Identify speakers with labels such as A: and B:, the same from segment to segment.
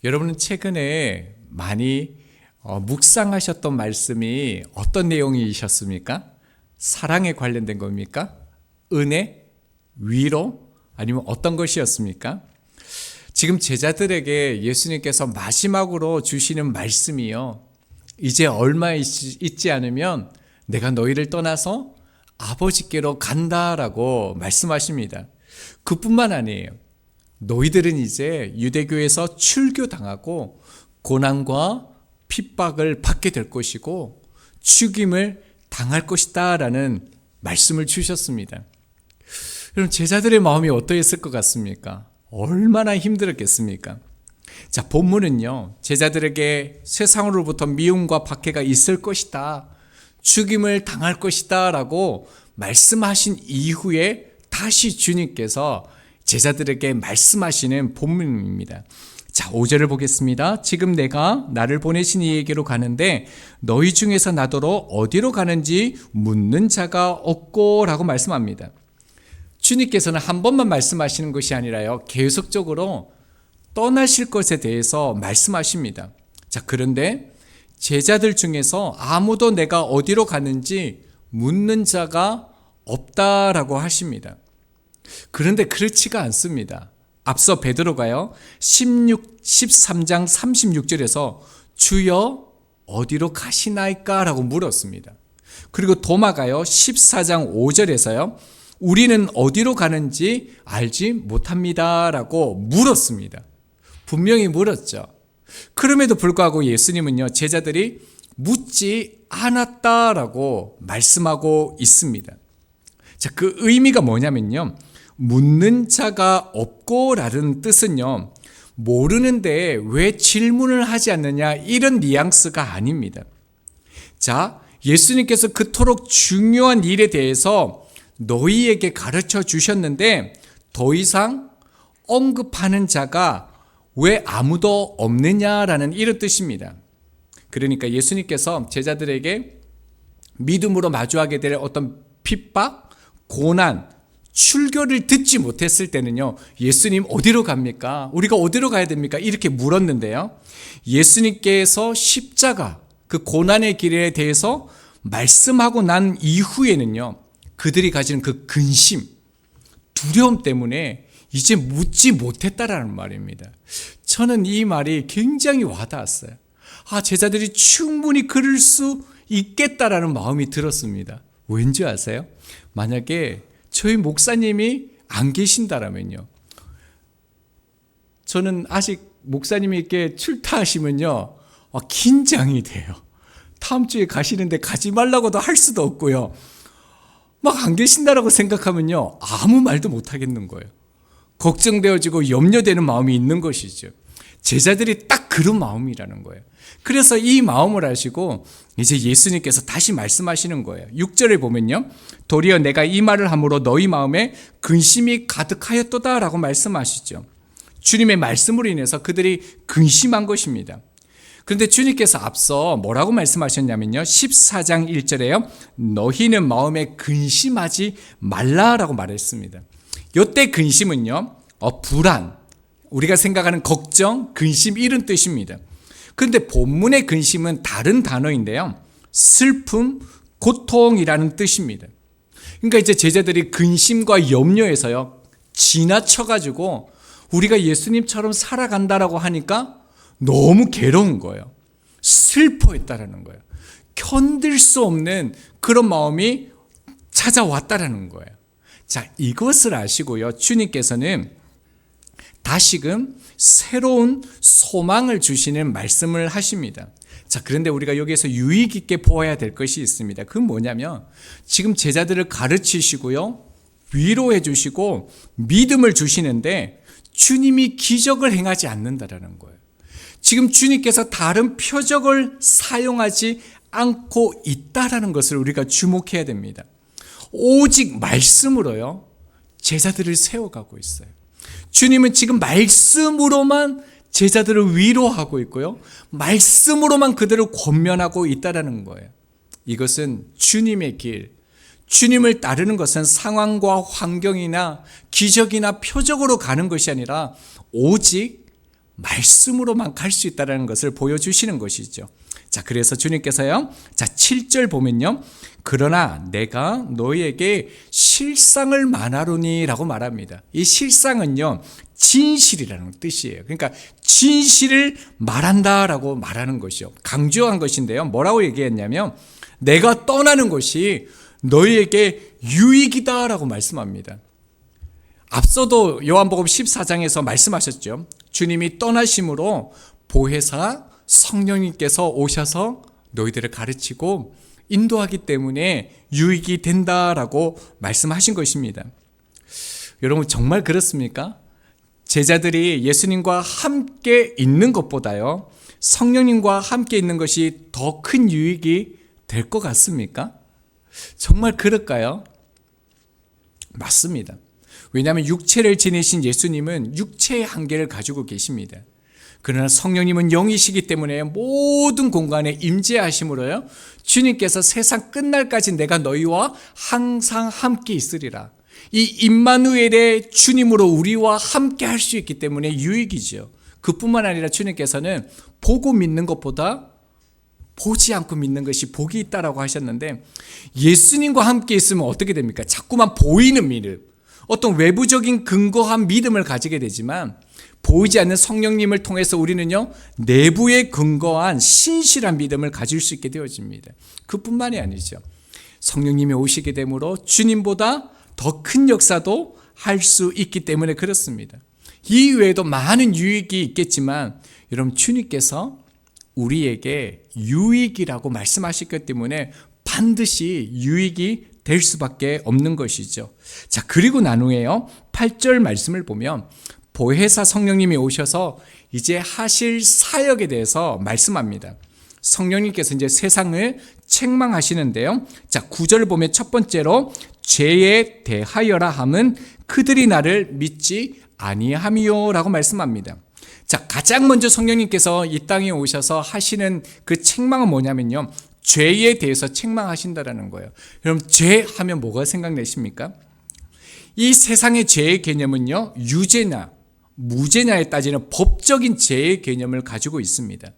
A: 여러분은 최근에 많이 묵상하셨던 말씀이 어떤 내용이셨습니까? 사랑에 관련된 겁니까? 은혜? 위로? 아니면 어떤 것이었습니까? 지금 제자들에게 예수님께서 마지막으로 주시는 말씀이요, 이제 얼마 있지 않으면 내가 너희를 떠나서 아버지께로 간다라고 말씀하십니다. 그뿐만 아니에요. 너희들은 이제 유대교에서 출교당하고 고난과 핍박을 받게 될 것이고 죽임을 당할 것이다 라는 말씀을 주셨습니다. 그럼 제자들의 마음이 어떠했을 것 같습니까? 얼마나 힘들었겠습니까? 자, 본문은요, 제자들에게 세상으로부터 미움과 박해가 있을 것이다, 죽임을 당할 것이다 라고 말씀하신 이후에 다시 주님께서 제자들에게 말씀하시는 본문입니다. 자, 5절을 보겠습니다. 지금 내가 나를 보내신 이에게로 가는데 너희 중에서 나더러 어디로 가는지 묻는 자가 없고 라고 말씀합니다. 주님께서는 한 번만 말씀하시는 것이 아니라요, 계속적으로 떠나실 것에 대해서 말씀하십니다. 자, 그런데 제자들 중에서 아무도 내가 어디로 가는지 묻는 자가 없다라고 하십니다. 그런데 그렇지가 않습니다. 앞서 베드로가요, 13장 36절에서 주여 어디로 가시나이까 라고 물었습니다. 그리고 도마가요, 14장 5절에서요, 우리는 어디로 가는지 알지 못합니다 라고 물었습니다. 분명히 물었죠. 그럼에도 불구하고 예수님은요, 제자들이 묻지 않았다라고 말씀하고 있습니다. 자, 그 의미가 뭐냐면요, 묻는 자가 없고라는 뜻은요, 모르는데 왜 질문을 하지 않느냐, 이런 뉘앙스가 아닙니다. 자, 예수님께서 그토록 중요한 일에 대해서 너희에게 가르쳐 주셨는데 더 이상 언급하는 자가 왜 아무도 없느냐라는 이런 뜻입니다. 그러니까 예수님께서 제자들에게 믿음으로 마주하게 될 어떤 핍박, 고난, 출교를 듣지 못했을 때는요, 예수님 어디로 갑니까? 우리가 어디로 가야 됩니까? 이렇게 물었는데요, 예수님께서 십자가, 그 고난의 길에 대해서 말씀하고 난 이후에는요, 그들이 가지는 그 근심, 두려움 때문에 이제 묻지 못했다라는 말입니다. 저는 이 말이 굉장히 와닿았어요. 제자들이 충분히 그럴 수 있겠다라는 마음이 들었습니다. 왠지 아세요? 만약에 저희 목사님이 안 계신다라면요, 저는 아직 목사님이 이렇게 출타하시면요, 긴장이 돼요. 다음 주에 가시는데 가지 말라고도 할 수도 없고요, 막 안 계신다라고 생각하면요, 아무 말도 못 하겠는 거예요. 걱정되어지고 염려되는 마음이 있는 것이죠. 제자들이 딱 그런 마음이라는 거예요. 그래서 이 마음을 아시고 이제 예수님께서 다시 말씀하시는 거예요. 6절에 보면요, 도리어 내가 이 말을 함으로 너희 마음에 근심이 가득하였도다 라고 말씀하시죠. 주님의 말씀으로 인해서 그들이 근심한 것입니다. 그런데 주님께서 앞서 뭐라고 말씀하셨냐면요, 14장 1절에요, 너희는 마음에 근심하지 말라라고 말했습니다. 이때 근심은요, 불안, 우리가 생각하는 걱정, 근심, 이런 뜻입니다. 그런데 본문의 근심은 다른 단어인데요, 슬픔, 고통이라는 뜻입니다. 그러니까 이제 제자들이 근심과 염려에서요, 지나쳐가지고 우리가 예수님처럼 살아간다라고 하니까 너무 괴로운 거예요. 슬퍼했다라는 거예요. 견딜 수 없는 그런 마음이 찾아왔다라는 거예요. 자, 이것을 아시고요, 주님께서는 다시금 새로운 소망을 주시는 말씀을 하십니다. 자, 그런데 우리가 여기에서 유의 깊게 보아야 될 것이 있습니다. 그건 뭐냐면, 지금 제자들을 가르치시고요, 위로해 주시고 믿음을 주시는데 주님이 기적을 행하지 않는다라는 거예요. 지금 주님께서 다른 표적을 사용하지 않고 있다라는 것을 우리가 주목해야 됩니다. 오직 말씀으로요, 제자들을 세워가고 있어요. 주님은 지금 말씀으로만 제자들을 위로하고 있고요, 말씀으로만 그들을 권면하고 있다라는 거예요. 이것은 주님의 길, 주님을 따르는 것은 상황과 환경이나 기적이나 표적으로 가는 것이 아니라 오직 말씀으로만 갈 수 있다는 것을 보여주시는 것이죠. 자, 그래서 주님께서요, 자, 7절 보면요, 그러나 내가 너희에게 실상을 말하노니 라고 말합니다. 이 실상은요, 진실이라는 뜻이에요. 그러니까 진실을 말한다라고 말하는 것이요, 강조한 것인데요, 뭐라고 얘기했냐면 내가 떠나는 것이 너희에게 유익이다라고 말씀합니다. 앞서도 요한복음 14장에서 말씀하셨죠. 주님이 떠나심으로 보혜사 성령님께서 오셔서 너희들을 가르치고 인도하기 때문에 유익이 된다라고 말씀하신 것입니다. 여러분, 정말 그렇습니까? 제자들이 예수님과 함께 있는 것보다요, 성령님과 함께 있는 것이 더 큰 유익이 될 것 같습니까? 정말 그럴까요? 맞습니다. 왜냐하면 육체를 지니신 예수님은 육체의 한계를 가지고 계십니다. 그러나 성령님은 영이시기 때문에 모든 공간에 임재하심으로요, 주님께서 세상 끝날까지 내가 너희와 항상 함께 있으리라. 이 임마누엘의 주님으로 우리와 함께 할 수 있기 때문에 유익이죠. 그뿐만 아니라 주님께서는 보고 믿는 것보다 보지 않고 믿는 것이 복이 있다라고 하셨는데, 예수님과 함께 있으면 어떻게 됩니까? 자꾸만 보이는 믿음, 어떤 외부적인 근거한 믿음을 가지게 되지만 보이지 않는 성령님을 통해서 우리는요, 내부에 근거한 신실한 믿음을 가질 수 있게 되어집니다. 그뿐만이 아니죠. 성령님이 오시게 되므로 주님보다 더 큰 역사도 할 수 있기 때문에 그렇습니다. 이외에도 많은 유익이 있겠지만 여러분, 주님께서 우리에게 유익이라고 말씀하셨기 때문에 반드시 유익이 될 수밖에 없는 것이죠. 자, 그리고 난 후에요, 8절 말씀을 보면 보혜사 성령님이 오셔서 이제 하실 사역에 대해서 말씀합니다. 성령님께서 이제 세상을 책망하시는데요. 자, 9절을 보면 첫 번째로 죄에 대하여라 함은 그들이 나를 믿지 아니함이요라고 말씀합니다. 자, 가장 먼저 성령님께서 이 땅에 오셔서 하시는 그 책망은 뭐냐면요, 죄에 대해서 책망하신다라는 거예요. 여러분, 죄 하면 뭐가 생각나십니까? 이 세상의 죄의 개념은요, 유죄냐 무죄냐에 따지는 법적인 죄의 개념을 가지고 있습니다.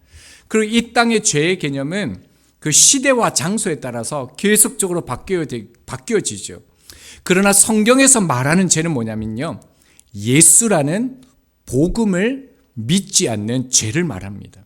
A: 그리고 이 땅의 죄의 개념은 그 시대와 장소에 따라서 계속적으로 바뀌어지죠. 그러나 성경에서 말하는 죄는 뭐냐면요, 예수라는 복음을 믿지 않는 죄를 말합니다.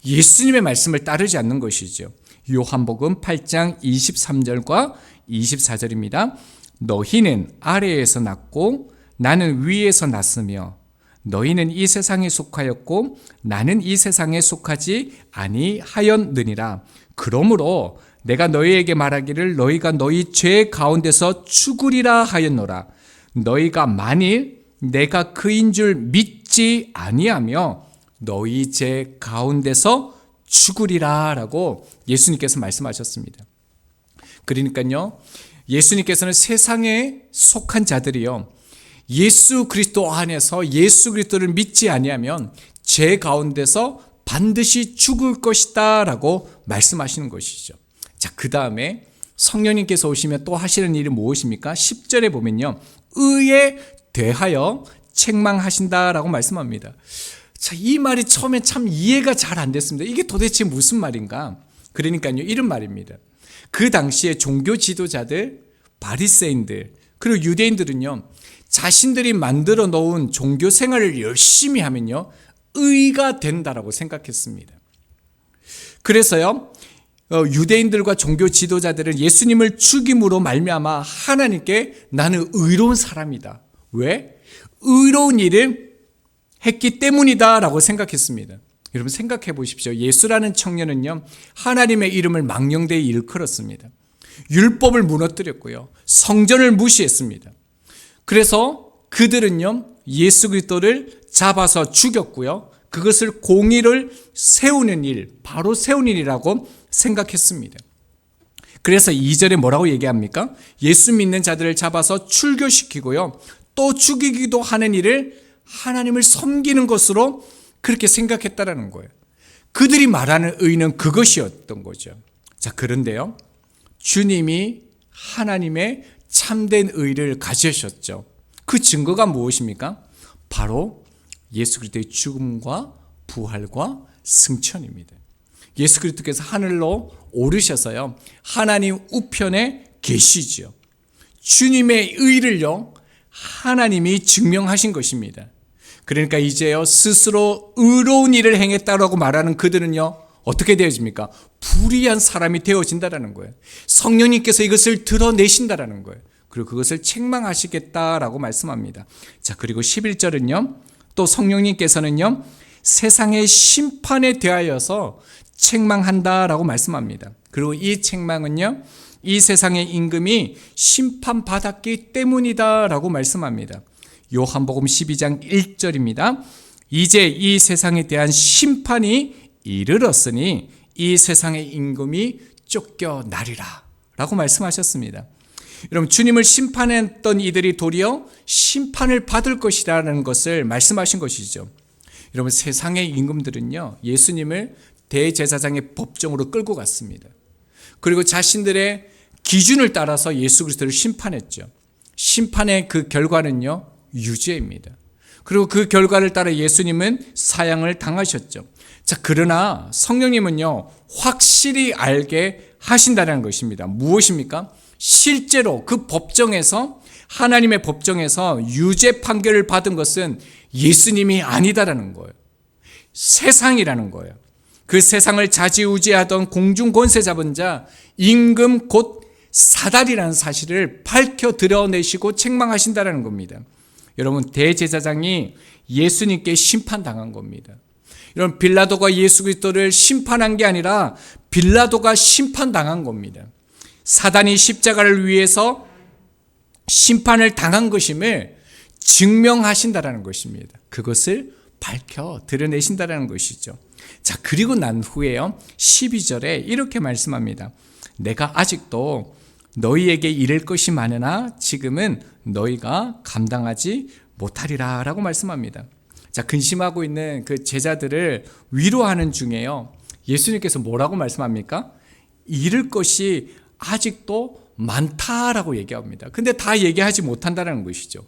A: 예수님의 말씀을 따르지 않는 것이죠. 요한복음 8장 23절과 24절입니다. 너희는 아래에서 났고 나는 위에서 났으며 너희는 이 세상에 속하였고 나는 이 세상에 속하지 아니하였느니라. 그러므로 내가 너희에게 말하기를 너희가 너희 죄 가운데서 죽으리라 하였노라. 너희가 만일 내가 그인 줄 믿지 아니하며 너희 죄 가운데서 죽으리라 라고 예수님께서 말씀하셨습니다. 그러니까요, 예수님께서는 세상에 속한 자들이요, 예수 그리스도 안에서 예수 그리스도를 믿지 아니하면 죄 가운데서 반드시 죽을 것이다 라고 말씀하시는 것이죠. 자, 그 다음에 성령님께서 오시면 또 하시는 일이 무엇입니까? 10절에 보면요, 의에 대하여 책망하신다 라고 말씀합니다. 자, 이 말이 처음에 참 이해가 잘 안 됐습니다. 이게 도대체 무슨 말인가? 그러니까요, 이런 말입니다. 그 당시에 종교 지도자들, 바리새인들, 그리고 유대인들은요, 자신들이 만들어 놓은 종교 생활을 열심히 하면요, 의가 된다라고 생각했습니다. 그래서요, 유대인들과 종교 지도자들은 예수님을 죽임으로 말미암아 하나님께 나는 의로운 사람이다. 왜? 의로운 일을 했기 때문이다 라고 생각했습니다. 여러분, 생각해 보십시오. 예수라는 청년은요, 하나님의 이름을 망령되이 일컬었습니다. 율법을 무너뜨렸고요, 성전을 무시했습니다. 그래서 그들은요, 예수 그리스도를 잡아서 죽였고요, 그것을 공의를 세우는 일, 바로 세우는 일이라고 생각했습니다. 그래서 2절에 뭐라고 얘기합니까? 예수 믿는 자들을 잡아서 출교시키고요, 또 죽이기도 하는 일을 하나님을 섬기는 것으로 그렇게 생각했다라는 거예요. 그들이 말하는 의는 그것이었던 거죠. 자, 그런데요, 주님이 하나님의 참된 의를 가지셨죠. 그 증거가 무엇입니까? 바로 예수 그리스도의 죽음과 부활과 승천입니다. 예수 그리스도께서 하늘로 오르셔서요, 하나님 우편에 계시지요. 주님의 의를요, 하나님이 증명하신 것입니다. 그러니까 이제요, 스스로 의로운 일을 행했다라고 말하는 그들은요, 어떻게 되어집니까? 불의한 사람이 되어진다라는 거예요. 성령님께서 이것을 드러내신다라는 거예요. 그리고 그것을 책망하시겠다라고 말씀합니다. 자, 그리고 11절은요, 또 성령님께서는요, 세상의 심판에 대하여서 책망한다라고 말씀합니다. 그리고 이 책망은요, 이 세상의 임금이 심판받았기 때문이다라고 말씀합니다. 요한복음 12장 1절입니다. 이제 이 세상에 대한 심판이 이르렀으니 이 세상의 임금이 쫓겨나리라 라고 말씀하셨습니다. 여러분, 주님을 심판했던 이들이 도리어 심판을 받을 것이라는 것을 말씀하신 것이죠. 여러분, 세상의 임금들은요, 예수님을 대제사장의 법정으로 끌고 갔습니다. 그리고 자신들의 기준을 따라서 예수 그리스도를 심판했죠. 심판의 그 결과는요, 유죄입니다. 그리고 그 결과를 따라 예수님은 사형을 당하셨죠. 자, 그러나 성령님은요, 확실히 알게 하신다는 것입니다. 무엇입니까? 실제로 그 법정에서, 하나님의 법정에서 유죄 판결을 받은 것은 예수님이 아니다라는 거예요. 세상이라는 거예요. 그 세상을 좌지우지하던 공중 권세 잡은 자, 임금 곧 사단이라는 사실을 밝혀 드러내시고 책망하신다는 겁니다. 여러분, 대제사장이 예수님께 심판당한 겁니다. 여러분, 빌라도가 예수 그리스도를 심판한 게 아니라 빌라도가 심판당한 겁니다. 사단이 십자가를 위해서 심판을 당한 것임을 증명하신다라는 것입니다. 그것을 밝혀 드러내신다라는 것이죠. 자, 그리고 난 후에요, 12절에 이렇게 말씀합니다. 내가 아직도 너희에게 이를 것이 많으나 지금은 너희가 감당하지 못하리라 라고 말씀합니다. 자, 근심하고 있는 그 제자들을 위로하는 중에요, 예수님께서 뭐라고 말씀합니까? 이를 것이 아직도 많다라고 얘기합니다. 근데 다 얘기하지 못한다는 것이죠.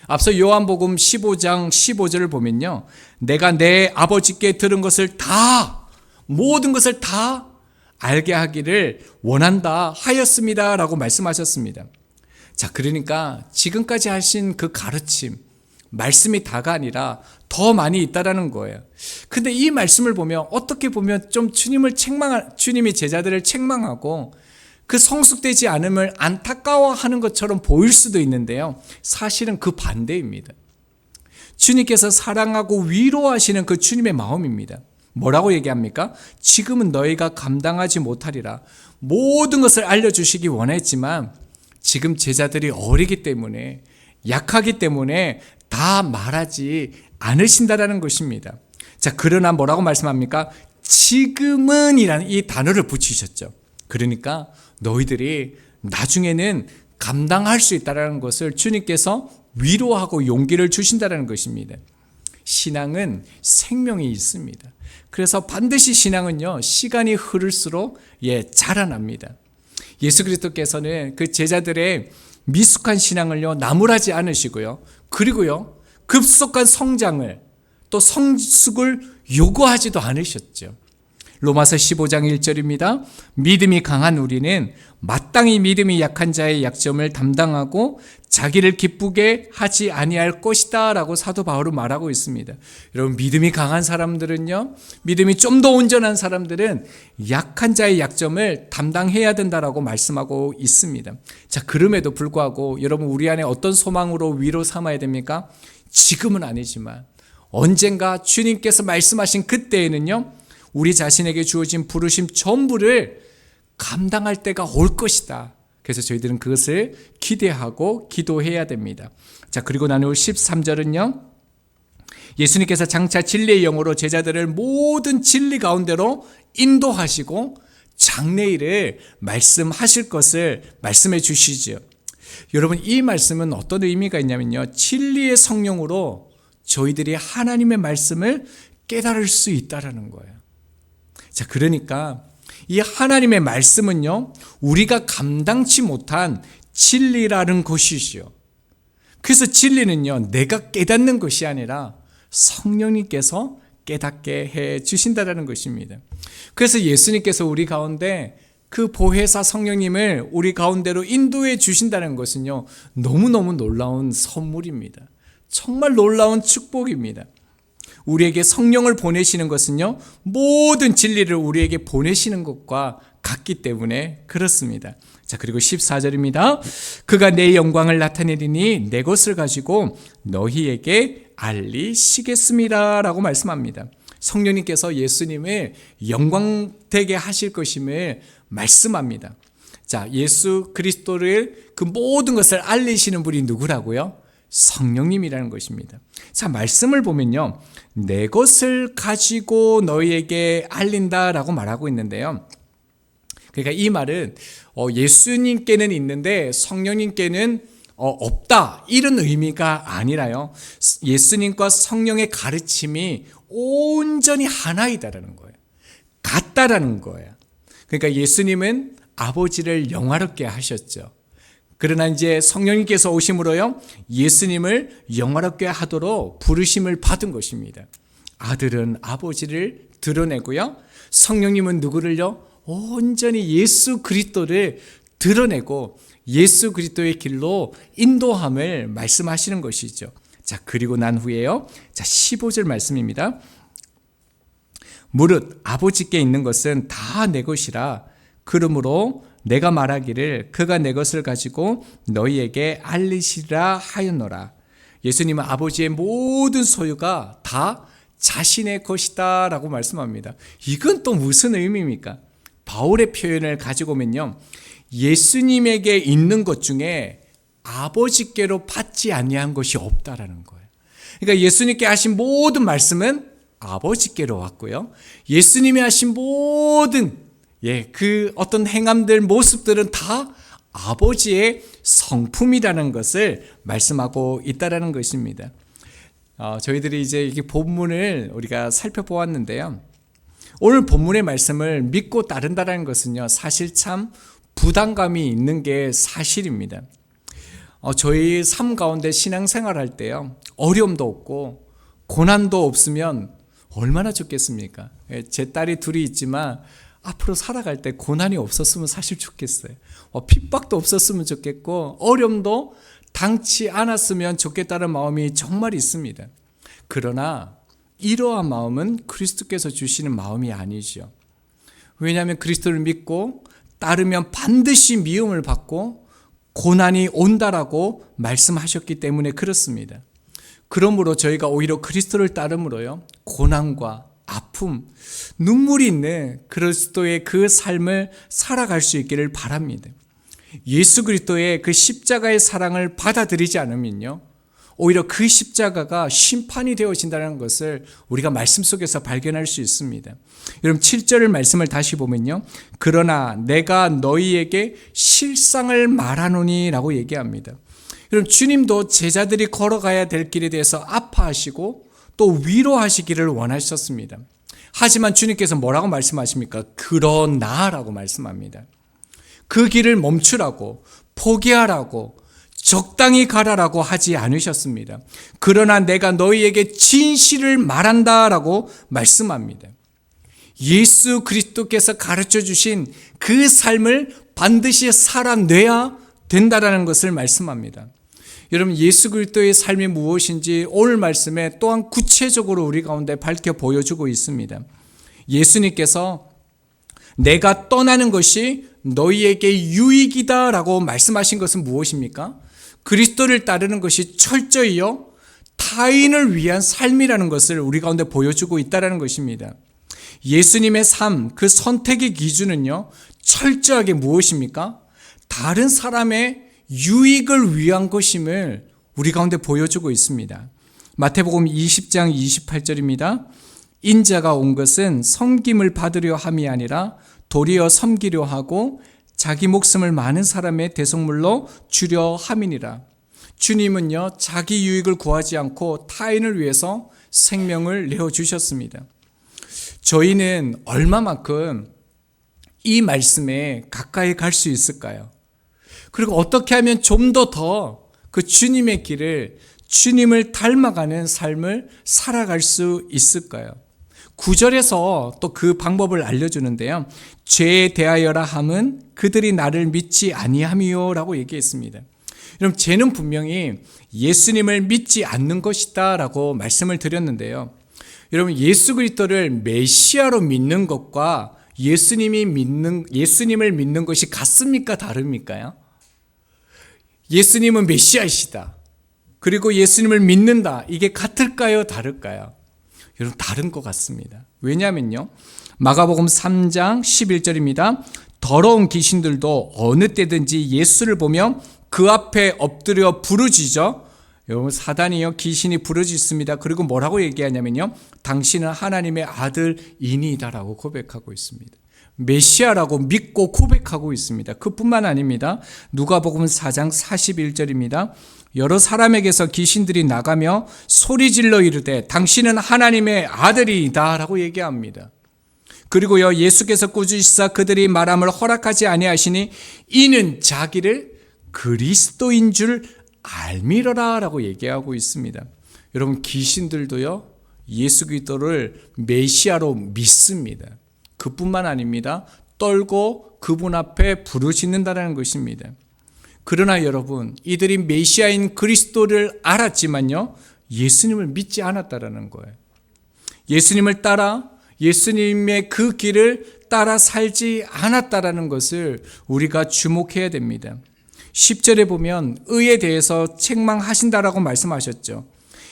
A: 앞서 요한복음 15장 15절을 보면요, 내가 내 아버지께 들은 것을 다, 모든 것을 다 알게 하기를 원한다 하였습니다 라고 말씀하셨습니다. 자, 그러니까 지금까지 하신 그 가르침, 말씀이 다가 아니라 더 많이 있다라는 거예요. 근데 이 말씀을 보면 어떻게 보면 좀 주님이 제자들을 책망하고 그 성숙되지 않음을 안타까워하는 것처럼 보일 수도 있는데요, 사실은 그 반대입니다. 주님께서 사랑하고 위로하시는 그 주님의 마음입니다. 뭐라고 얘기합니까? 지금은 너희가 감당하지 못하리라. 모든 것을 알려주시기 원했지만 지금 제자들이 어리기 때문에, 약하기 때문에 다 말하지 않으신다라는 것입니다. 자, 그러나 뭐라고 말씀합니까? 지금은 이라는 이 단어를 붙이셨죠. 그러니까 너희들이 나중에는 감당할 수 있다는 것을 주님께서 위로하고 용기를 주신다는 것입니다. 신앙은 생명이 있습니다. 그래서 반드시 신앙은요, 시간이 흐를수록 자라납니다. 예수 그리스도께서는 그 제자들의 미숙한 신앙을요, 나무라지 않으시고요, 그리고요, 급속한 성장을, 또 성숙을 요구하지도 않으셨죠. 로마서 15장 1절입니다. 믿음이 강한 우리는 마땅히 믿음이 약한 자의 약점을 담당하고 자기를 기쁘게 하지 아니할 것이다 라고 사도 바울은 말하고 있습니다. 여러분, 믿음이 강한 사람들은요, 믿음이 좀 더 온전한 사람들은 약한 자의 약점을 담당해야 된다라고 말씀하고 있습니다. 자, 그럼에도 불구하고 여러분, 우리 안에 어떤 소망으로 위로 삼아야 됩니까? 지금은 아니지만 언젠가 주님께서 말씀하신 그때에는요, 우리 자신에게 주어진 부르심 전부를 감당할 때가 올 것이다. 그래서 저희들은 그것을 기대하고 기도해야 됩니다. 자, 그리고 난 후 13절은요, 예수님께서 장차 진리의 영으로 제자들을 모든 진리 가운데로 인도하시고 장래일을 말씀하실 것을 말씀해 주시죠. 여러분, 이 말씀은 어떤 의미가 있냐면요, 진리의 성령으로 저희들이 하나님의 말씀을 깨달을 수 있다라는 거예요. 자, 그러니까 이 하나님의 말씀은요, 우리가 감당치 못한 진리라는 것이지요. 그래서 진리는요, 내가 깨닫는 것이 아니라 성령님께서 깨닫게 해 주신다라는 것입니다. 그래서 예수님께서 우리 가운데 그 보혜사 성령님을 우리 가운데로 인도해 주신다는 것은요, 너무너무 놀라운 선물입니다. 정말 놀라운 축복입니다. 우리에게 성령을 보내시는 것은요, 모든 진리를 우리에게 보내시는 것과 같기 때문에 그렇습니다. 자, 그리고 14절입니다. 그가 내 영광을 나타내리니 내 것을 가지고 너희에게 알리시겠습니다 라고 말씀합니다. 성령님께서 예수님을 영광되게 하실 것임을 말씀합니다. 자, 예수 그리스도를 그 모든 것을 알리시는 분이 누구라고요? 성령님이라는 것입니다. 자, 말씀을 보면요, 내 것을 가지고 너희에게 알린다라고 말하고 있는데요. 그러니까 이 말은 예수님께는 있는데 성령님께는 없다, 이런 의미가 아니라요, 예수님과 성령의 가르침이 온전히 하나이다라는 거예요. 같다라는 거예요. 그러니까 예수님은 아버지를 영화롭게 하셨죠. 그러나 이제 성령님께서 오심으로요, 예수님을 영화롭게 하도록 부르심을 받은 것입니다. 아들은 아버지를 드러내고요, 성령님은 누구를요? 온전히 예수 그리스도를 드러내고 예수 그리스도의 길로 인도함을 말씀하시는 것이죠. 자, 그리고 난 후에요, 자, 15절 말씀입니다. 무릇 아버지께 있는 것은 다 내 것이라. 그러므로 내가 말하기를 그가 내 것을 가지고 너희에게 알리시라 하였노라. 예수님은 아버지의 모든 소유가 다 자신의 것이다 라고 말씀합니다. 이건 또 무슨 의미입니까? 바울의 표현을 가지고 오면요, 예수님에게 있는 것 중에 아버지께로 받지 아니한 것이 없다라는 거예요. 그러니까 예수님께 하신 모든 말씀은 아버지께로 왔고요, 예수님이 하신 모든 그 어떤 행함들, 모습들은 다 아버지의 성품이라는 것을 말씀하고 있다라는 것입니다. 저희들이 이제 이게 본문을 우리가 살펴보았는데요, 오늘 본문의 말씀을 믿고 따른다는 것은요, 사실 참 부담감이 있는 게 사실입니다. 저희 삶 가운데 신앙생활 할 때요, 어려움도 없고 고난도 없으면 얼마나 좋겠습니까? 제 딸이 둘이 있지만 앞으로 살아갈 때 고난이 없었으면 사실 좋겠어요. 핍박도 없었으면 좋겠고 어려움도 당치 않았으면 좋겠다는 마음이 정말 있습니다. 그러나 이러한 마음은 그리스도께서 주시는 마음이 아니죠. 왜냐하면 그리스도를 믿고 따르면 반드시 미움을 받고 고난이 온다라고 말씀하셨기 때문에 그렇습니다. 그러므로 저희가 오히려 그리스도를 따름으로요, 고난과 아픔, 눈물이 있는 그리스도의 그 삶을 살아갈 수 있기를 바랍니다. 예수 그리스도의 그 십자가의 사랑을 받아들이지 않으면요, 오히려 그 십자가가 심판이 되어진다는 것을 우리가 말씀 속에서 발견할 수 있습니다. 여러분 7절 말씀을 다시 보면요, 그러나 내가 너희에게 실상을 말하노니 라고 얘기합니다. 여러분 주님도 제자들이 걸어가야 될 길에 대해서 아파하시고 또 위로하시기를 원하셨습니다. 하지만 주님께서 뭐라고 말씀하십니까? 그러나라고 말씀합니다. 그 길을 멈추라고, 포기하라고, 적당히 가라라고 하지 않으셨습니다. 그러나 내가 너희에게 진실을 말한다라고 말씀합니다. 예수 그리스도께서 가르쳐 주신 그 삶을 반드시 살아내야 된다라는 것을 말씀합니다. 여러분 예수 그리스도의 삶이 무엇인지 오늘 말씀에 또한 구체적으로 우리 가운데 밝혀 보여주고 있습니다. 예수님께서 내가 떠나는 것이 너희에게 유익이다 라고 말씀하신 것은 무엇입니까? 그리스도를 따르는 것이 철저히요 타인을 위한 삶이라는 것을 우리 가운데 보여주고 있다는 것입니다. 예수님의 삶, 그 선택의 기준은요 철저하게 무엇입니까? 다른 사람의 유익을 위한 것임을 우리 가운데 보여주고 있습니다. 마태복음 20장 28절입니다. 인자가 온 것은 섬김을 받으려 함이 아니라 도리어 섬기려 하고 자기 목숨을 많은 사람의 대속물로 주려 함이니라. 주님은요 자기 유익을 구하지 않고 타인을 위해서 생명을 내어주셨습니다. 저희는 얼마만큼 이 말씀에 가까이 갈 수 있을까요? 그리고 어떻게 하면 좀 더 그 주님의 길을 주님을 닮아가는 삶을 살아갈 수 있을까요? 9절에서 또 그 방법을 알려주는데요. 죄에 대하여라 함은 그들이 나를 믿지 아니함이요 라고 얘기했습니다. 여러분, 죄는 분명히 예수님을 믿지 않는 것이다 라고 말씀을 드렸는데요. 여러분, 예수 그리스도를 메시아로 믿는 것과 예수님을 믿는 것이 같습니까? 다릅니까요? 예수님은 메시아이시다. 그리고 예수님을 믿는다. 이게 같을까요? 다를까요? 여러분, 다른 것 같습니다. 왜냐하면요, 마가복음 3장 11절입니다. 더러운 귀신들도 어느 때든지 예수를 보며 그 앞에 엎드려 부르짖어. 여러분, 사단이요, 귀신이 부르짖습니다. 그리고 뭐라고 얘기하냐면요, 당신은 하나님의 아들이니이다라고 고백하고 있습니다. 메시아라고 믿고 고백하고 있습니다. 그뿐만 아닙니다. 누가복음 4장 41절입니다. 여러 사람에게서 귀신들이 나가며 소리질러 이르되 당신은 하나님의 아들이다 라고 얘기합니다. 그리고요, 예수께서 꾸짖으사 그들이 말함을 허락하지 아니하시니 이는 자기를 그리스도인 줄 알미러라 라고 얘기하고 있습니다. 여러분, 귀신들도요, 예수 그리스도를 메시아로 믿습니다. 그뿐만 아닙니다. 떨고 그분 앞에 부르짖는다는 것입니다. 그러나 여러분, 이들이 메시아인 그리스도를 알았지만요, 예수님을 믿지 않았다라는 거예요. 예수님을 따라, 예수님의 그 길을 따라 살지 않았다라는 것을 우리가 주목해야 됩니다. 10절에 보면 의에 대해서 책망하신다라고 말씀하셨죠.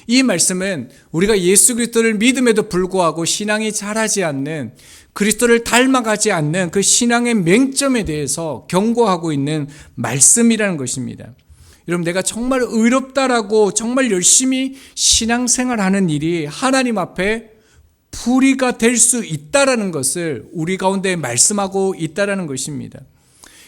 A: 이 말씀은 우리가 예수 그리스도를 믿음에도 불구하고 신앙이 자라지 않는, 그리스도를 닮아가지 않는 그 신앙의 맹점에 대해서 경고하고 있는 말씀이라는 것입니다. 여러분, 내가 정말 의롭다라고 정말 열심히 신앙생활하는 일이 하나님 앞에 불의가 될 수 있다라는 것을 우리 가운데 말씀하고 있다라는 것입니다.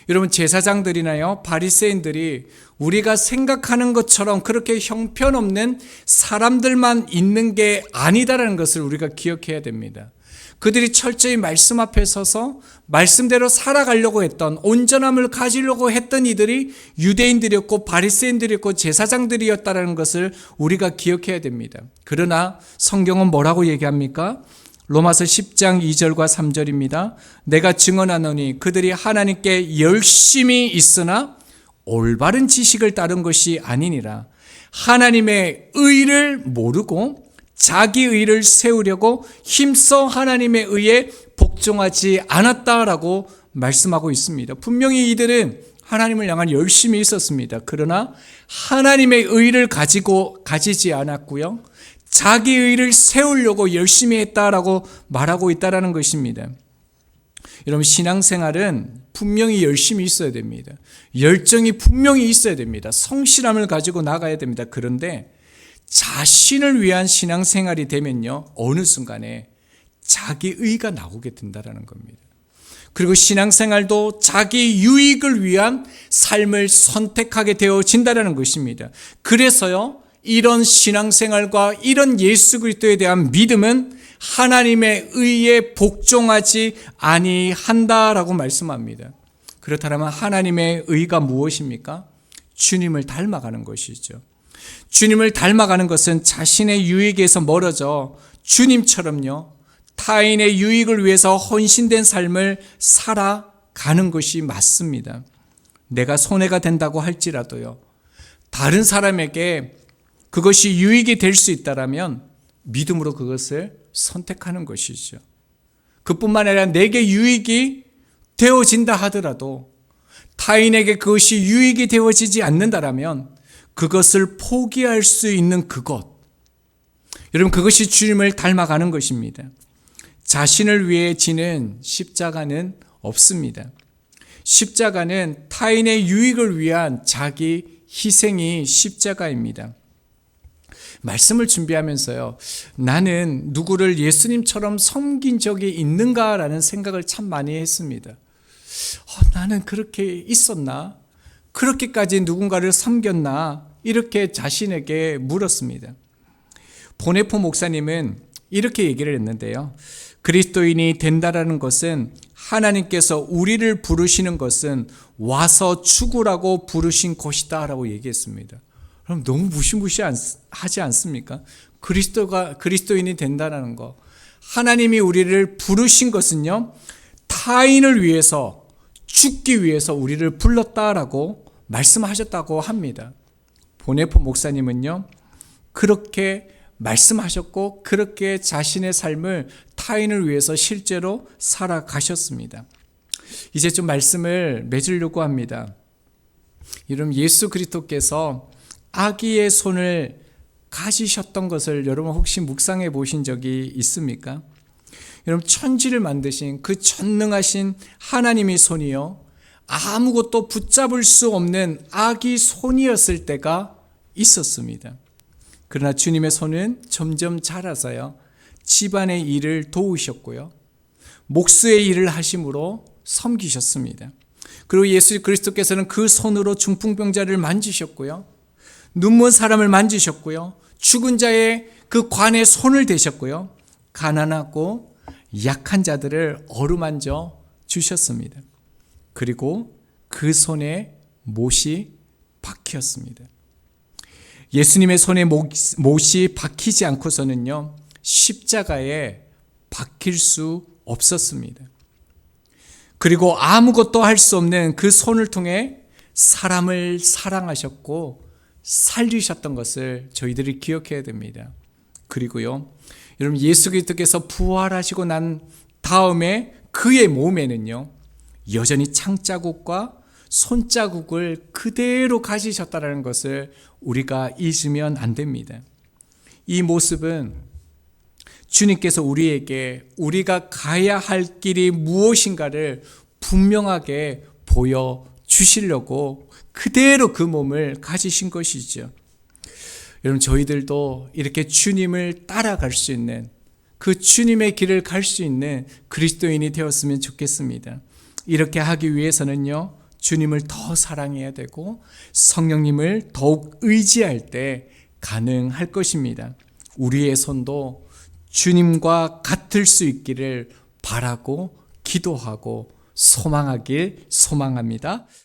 A: 여러분, 제사장들이나요, 바리새인들이 우리가 생각하는 것처럼 그렇게 형편없는 사람들만 있는 게 아니다라는 것을 우리가 기억해야 됩니다. 그들이 철저히 말씀 앞에 서서 말씀대로 살아가려고 했던, 온전함을 가지려고 했던 이들이 유대인들이었고 바리새인들이었고 제사장들이었다는 것을 우리가 기억해야 됩니다. 그러나 성경은 뭐라고 얘기합니까? 로마서 10장 2절과 3절입니다. 내가 증언하노니 그들이 하나님께 열심히 있으나 올바른 지식을 따른 것이 아니니라. 하나님의 의를 모르고 자기 의를 세우려고 힘써 하나님의 의에 복종하지 않았다라고 말씀하고 있습니다. 분명히 이들은 하나님을 향한 열심히 있었습니다. 그러나 하나님의 의를 가지지 않았고요, 자기 의를 세우려고 열심히 했다라고 말하고 있다라는 것입니다. 여러분, 신앙생활은 분명히 열심히 있어야 됩니다. 열정이 분명히 있어야 됩니다. 성실함을 가지고 나가야 됩니다. 그런데 자신을 위한 신앙생활이 되면요, 어느 순간에 자기 의가 나오게 된다는 겁니다. 그리고 신앙생활도 자기 유익을 위한 삶을 선택하게 되어진다는 것입니다. 그래서요, 이런 신앙생활과 이런 예수 그리스도에 대한 믿음은 하나님의 의에 복종하지 아니한다라고 말씀합니다. 그렇다면 하나님의 의가 무엇입니까? 주님을 닮아가는 것이죠. 주님을 닮아가는 것은 자신의 유익에서 멀어져 주님처럼요, 타인의 유익을 위해서 헌신된 삶을 살아가는 것이 맞습니다. 내가 손해가 된다고 할지라도요, 다른 사람에게 그것이 유익이 될 수 있다면 믿음으로 그것을 선택하는 것이죠. 그뿐만 아니라 내게 유익이 되어진다 하더라도 타인에게 그것이 유익이 되어지지 않는다면 그것을 포기할 수 있는 그것, 여러분, 그것이 주님을 닮아가는 것입니다. 자신을 위해 지는 십자가는 없습니다. 십자가는 타인의 유익을 위한 자기 희생이 십자가입니다. 말씀을 준비하면서요, 나는 누구를 예수님처럼 섬긴 적이 있는가라는 생각을 참 많이 했습니다. 나는 그렇게 있었나? 그렇게까지 누군가를 섬겼나? 이렇게 자신에게 물었습니다. 보네포 목사님은 이렇게 얘기를 했는데요. 그리스도인이 된다라는 것은 하나님께서 우리를 부르시는 것은 와서 죽으라고 부르신 것이다 라고 얘기했습니다. 그럼 너무 무시무시하지 않습니까? 그리스도인이 된다는 거. 하나님이 우리를 부르신 것은요, 타인을 위해서, 죽기 위해서 우리를 불렀다라고 말씀하셨다고 합니다. 보네포 목사님은요, 그렇게 말씀하셨고, 그렇게 자신의 삶을 타인을 위해서 실제로 살아가셨습니다. 이제 좀 말씀을 맺으려고 합니다. 여러분, 예수 그리스도께서 아기의 손을 가지셨던 것을 여러분 혹시 묵상해 보신 적이 있습니까? 여러분, 천지를 만드신 그 전능하신 하나님의 손이요, 아무것도 붙잡을 수 없는 아기 손이었을 때가 있었습니다. 그러나 주님의 손은 점점 자라서요, 집안의 일을 도우셨고요, 목수의 일을 하심으로 섬기셨습니다. 그리고 예수 그리스도께서는 그 손으로 중풍병자를 만지셨고요, 눈먼 사람을 만지셨고요, 죽은 자의 그 관에 손을 대셨고요, 가난하고 약한 자들을 어루만져 주셨습니다. 그리고 그 손에 못이 박혔습니다. 예수님의 손에 못이 박히지 않고서는요, 십자가에 박힐 수 없었습니다. 그리고 아무것도 할 수 없는 그 손을 통해 사람을 사랑하셨고 살리셨던 것을 저희들이 기억해야 됩니다. 그리고요, 여러분, 예수 그리스도께서 부활하시고 난 다음에 그의 몸에는요, 여전히 창자국과 손자국을 그대로 가지셨다는 것을 우리가 잊으면 안 됩니다. 이 모습은 주님께서 우리에게 우리가 가야 할 길이 무엇인가를 분명하게 보여주시려고 그대로 그 몸을 가지신 것이죠. 여러분, 저희들도 이렇게 주님을 따라갈 수 있는, 그 주님의 길을 갈 수 있는 그리스도인이 되었으면 좋겠습니다. 이렇게 하기 위해서는요, 주님을 더 사랑해야 되고 성령님을 더욱 의지할 때 가능할 것입니다. 우리의 손도 주님과 같을 수 있기를 바라고 기도하고 소망합니다.